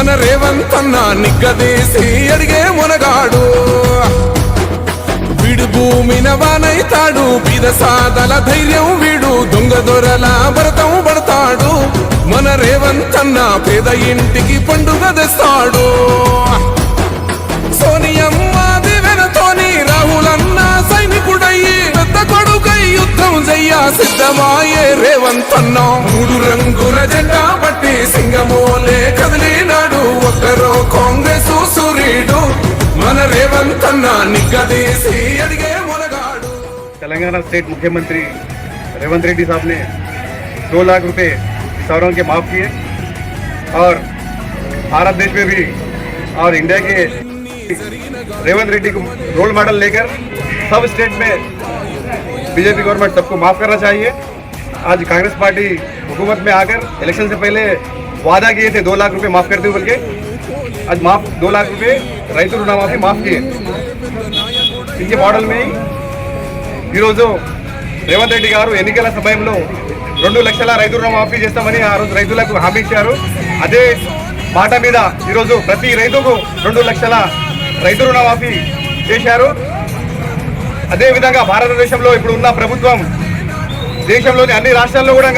మన రేవంత్ అన్న నిగ్గదీసి అడిగే మునగాడు వీడు భూమిన వానైతాడు బీద సాదల ధైర్యం వీడు దొంగ దొరల భరతం పడతాడు మన రేవంత్ అన్న పేద ఇంటికి పండుగ తెస్తాడు సోనియమ్మ దివెనతోని రాహులన్న సైనికుడయ్యి పెద్ద కొడుకై యుద్ధం చెయ్య సిద్ధమాయే రేవంత్ అన్న మూడు రంగుల జెండా పట్టి సింగమోలే కదిలినాడు ఒక్కరో కాంగ్రెస్ సూర్యుడు మన రేవంత్ అన్న నిగ్గదీసి అడిగే మునగాడు। तेलंगाना स्टेट मुख्यमंत्री रेवंत रेड्डी साहब ने 2 लाख रुपए किसानों के माफ किए और भारत देश में भी और इंडिया के रेवंत रेड्डी को रोल मॉडल लेकर सब स्टेट में बीजेपी गवर्नमेंट सबको माफ करना चाहिए। आज कांग्रेस पार्टी हुकूमत में आकर इलेक्शन से पहले वादा किए थे 2 लाख रुपए माफ करते हुए, बल्कि आज 2 लाख रुपए రైతు రుణమాఫీ మాఫ్ किए। इनके मॉडल में ఈరోజు రేవంత్ రెడ్డి గారు ఎన్నికల సమయంలో 2 లక్షల రైతు రుణమాఫీ చేస్తామని ఆ రోజు రైతులకు హామీ ఇచ్చారు। అదే మాట మీద ఈరోజు ప్రతి రైతుకు 2 లక్షల రైతు రుణమాఫీ చేశారు। అదేవిధంగా భారతదేశంలో ఇప్పుడు ఉన్న ప్రభుత్వం దేశంలోని అన్ని రాష్ట్రాల్లో కూడా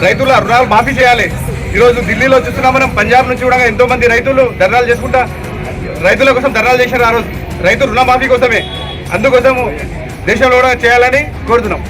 రైతుల రుణాలు మాఫీ చేయాలి। ఈరోజు ఢిల్లీలో చూస్తున్నాం మనం, పంజాబ్ నుంచి కూడా ఎంతో మంది రైతులు ధర్నాలు చేసుకుంటా రైతుల కోసం ధర్నాలు చేశారు ఆ రోజు రైతు రుణమాఫీ కోసమే। అందుకోసము దేశంలో కూడా చేయాలని కోరుతున్నాం।